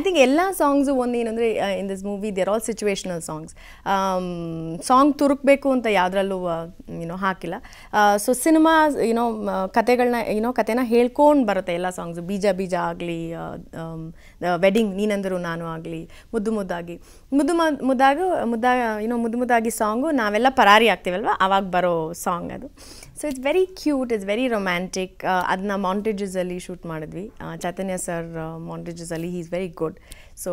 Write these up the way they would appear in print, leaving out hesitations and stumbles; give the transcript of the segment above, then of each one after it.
think ಎಲ್ಲ songs ಒಂದು ಏನಂದರೆ in this movie there all situational songs. Song ತುರುಕಬೇಕು ಅಂತ ಯಾವುದ್ರಲ್ಲೂ ಹಾಕಿಲ್ಲ. ಸೊ ಸಿನಿಮಾ ಕತೆನ ಹೇಳ್ಕೊಂಡು ಬರುತ್ತೆ ಎಲ್ಲ ಸಾಂಗ್ಸು. ಬೀಜ ಬೀಜ ಆಗಲಿ, ವೆಡ್ಡಿಂಗ್ ನೀನಂದರು ನಾನು ಆಗಲಿ, ಮುದ್ದು ಮುದ್ದಾಗಿ ಸಾಂಗು ನಾವೆಲ್ಲ ಪರಾರಿ ಆಗ್ತೀವಲ್ವ ಆವಾಗ ಬರೋ ಸಾಂಗ್ ಅದು. So it's very cute, it's very romantic. ಅದನ್ನ ಮಾಂಟೇಜಸಲ್ಲಿ ಶೂಟ್ ಮಾಡಿದ್ವಿ. ಚೈತನ್ಯ ಸರ್ ಮಾಂಟೇಜಸಲ್ಲಿ he is very good. So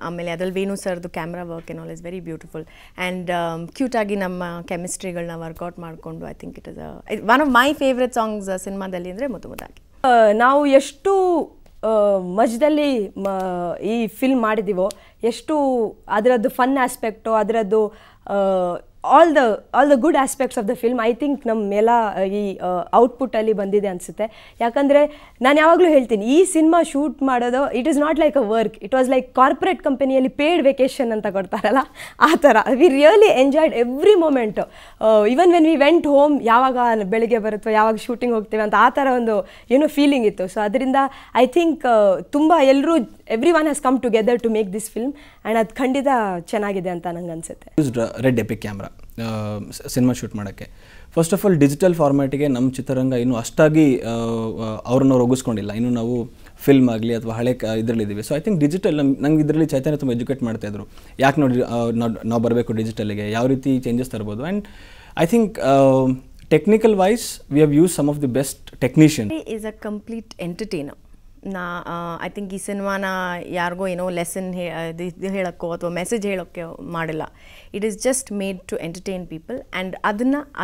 ಆಮೇಲೆ ಅದ್ರಲ್ಲಿ ವೇಣು ಸರ್ದು camera work and all is very beautiful and ಕ್ಯೂಟಾಗಿ ನಮ್ಮ ಕೆಮಿಸ್ಟ್ರಿಗಳನ್ನ ವರ್ಕೌಟ್ ಮಾಡಿಕೊಂಡು I think it is one of my favourite songs ಸಿನಿಮಾದಲ್ಲಿ ಅಂದರೆ ಮುದ್ದು ಮುದ್ದಾಗಿ. ನಾವು ಎಷ್ಟು ಮಧ್ಯದಲ್ಲಿ ಈ ಫಿಲ್ಮ್ ಮಾಡಿದ್ದೀವೋ, ಎಷ್ಟು ಅದರದ್ದು ಫನ್ ಆಸ್ಪೆಕ್ಟು, ಅದರದ್ದು all the good aspects of the film I think ನಮ್ಮೆಲ್ಲ ಈ ಔಟ್ಪುಟ್ಟಲ್ಲಿ ಬಂದಿದೆ ಅನಿಸುತ್ತೆ. ಯಾಕಂದರೆ ನಾನು ಯಾವಾಗಲೂ ಹೇಳ್ತೀನಿ, ಈ ಸಿನಿಮಾ ಶೂಟ್ ಮಾಡೋದು it is not like a work, it was like corporate ಕಂಪನಿಯಲ್ಲಿ ಪೇಯ್ಡ್ ವೆಕೇಷನ್ ಅಂತ ಕೊಡ್ತಾರಲ್ಲ ಆ ಥರ. We really enjoyed every moment. Even when we went home, ಯಾವಾಗ ಬೆಳಿಗ್ಗೆ ಬರುತ್ತೋ, ಯಾವಾಗ ಶೂಟಿಂಗ್ ಹೋಗ್ತೀವಿ ಅಂತ ಆ ಥರ ಒಂದು ಫೀಲಿಂಗ್ ಇತ್ತು. ಸೊ ಅದರಿಂದ ಐ ಥಿಂಕ್ ತುಂಬ ಎಲ್ಲರೂ everyone has come together to make this film and ಅದು ಖಂಡಿತ ಚೆನ್ನಾಗಿದೆ ಅಂತ ನಂಗೆ ಅನಿಸುತ್ತೆ. Red epic camera cinema shoot ಮಾಡೋಕ್ಕೆ. ಫಸ್ಟ್ ಆಫ್ ಆಲ್ ಡಿಜಿಟಲ್ ಫಾರ್ಮ್ಯಾಟಿಗೆ ನಮ್ಮ ಚಿತ್ರರಂಗ ಇನ್ನೂ ಅಷ್ಟಾಗಿ ಅವ್ರನ್ನ ಒಗ್ಗಿಸ್ಕೊಂಡಿಲ್ಲ. ಇನ್ನೂ ನಾವು ಫಿಲ್ಮ್ ಆಗಲಿ ಅಥವಾ ಹಳೆ ಇದರಲ್ಲಿದ್ದೀವಿ. ಸೊ ಐ ಥಿಂಕ್ ಡಿಜಿಟಲ್ ನಂಗೆ ಇದರಲ್ಲಿ ಚೈತನ್ಯ ತುಂಬ ಎಜುಕೇಟ್ ಮಾಡ್ತಾಯಿದ್ರು, ಯಾಕೆ ನೋಡಿ ನಾವು ಬರಬೇಕು ಡಿಜಿಟಲಿಗೆ, ಯಾವ ರೀತಿ ಚೇಂಜಸ್ ತರ್ಬೋದು. And I think technical wise we have use some of the best technician. Is a complete entertainer. I think ಈ ಸಿನಿಮಾನ ಯಾರಿಗೋ ಏನೋ ಲೆಸನ್ ಹೇಳೋಕ್ಕೋ ಅಥವಾ ಮೆಸೇಜ್ ಹೇಳೋಕ್ಕೆ ಮಾಡಿಲ್ಲ. It is just made to entertain people and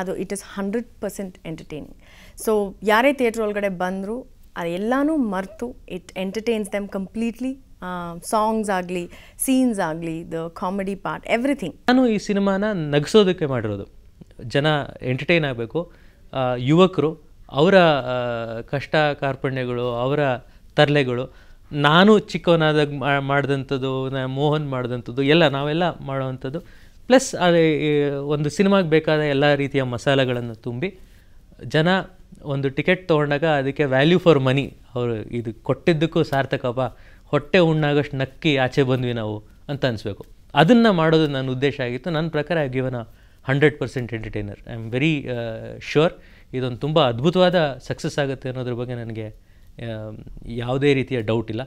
ಅದು ಇಟ್ ಈಸ್ 100% ಎಂಟರ್ಟೈನಿಂಗ್. ಸೊ ಯಾರೇ theatre ಒಳಗಡೆ ಬಂದರೂ ಅದೆಲ್ಲನೂ ಮರೆತು it entertains them completely. Songs ಆಗಲಿ, ಸೀನ್ಸ್ ಆಗಲಿ, ದ ಕಾಮಿಡಿ ಪಾರ್ಟ್, ಎವ್ರಿಥಿಂಗ್. ನಾನು ಈ ಸಿನಿಮಾನ ನಗಿಸೋದಕ್ಕೆ ಮಾಡಿರೋದು. ಜನ ಎಂಟರ್ಟೈನ್ ಆಗಬೇಕು. ಯುವಕರು ಅವರ ಕಷ್ಟ ಕಾರ್ಪಣ್ಯಗಳು, ಅವರ ತರಲೆಗಳು, ನಾನು ಚಿಕ್ಕವನಾದಾಗ ಮಾಡಿದಂಥದ್ದು, ಮೋಹನ್ ಮಾಡಿದಂಥದ್ದು ಎಲ್ಲ ನಾವೆಲ್ಲ ಮಾಡೋವಂಥದ್ದು. ಪ್ಲಸ್ ಒಂದು ಸಿನಿಮಾಗೆ ಬೇಕಾದ ಎಲ್ಲ ರೀತಿಯ ಮಸಾಲೆಗಳನ್ನು ತುಂಬಿ ಜನ ಒಂದು ಟಿಕೆಟ್ ತೊಗೊಂಡಾಗ ಅದಕ್ಕೆ ವ್ಯಾಲ್ಯೂ ಫಾರ್ ಮನಿ, ಅವರು ಇದು ಕೊಟ್ಟಿದ್ದಕ್ಕೂ ಸಾರ್ಥಕಪ್ಪ, ಹೊಟ್ಟೆ ಉಣ್ಣಾಗಷ್ಟು ನಕ್ಕಿ ಆಚೆ ಬಂದ್ವಿ ನಾವು ಅಂತ ಅನಿಸ್ಬೇಕು. ಅದನ್ನು ಮಾಡೋದು ನನ್ನ ಉದ್ದೇಶ ಆಗಿತ್ತು. ನನ್ನ ಪ್ರಕಾರ given 100% entertainer. I am very sure ಇದೊಂದು ತುಂಬ ಅದ್ಭುತವಾದ ಸಕ್ಸಸ್ ಆಗುತ್ತೆ ಅನ್ನೋದ್ರ ಬಗ್ಗೆ ನನಗೆ ಯಾವುದೇ ರೀತಿಯ ಡೌಟ್ ಇಲ್ಲ.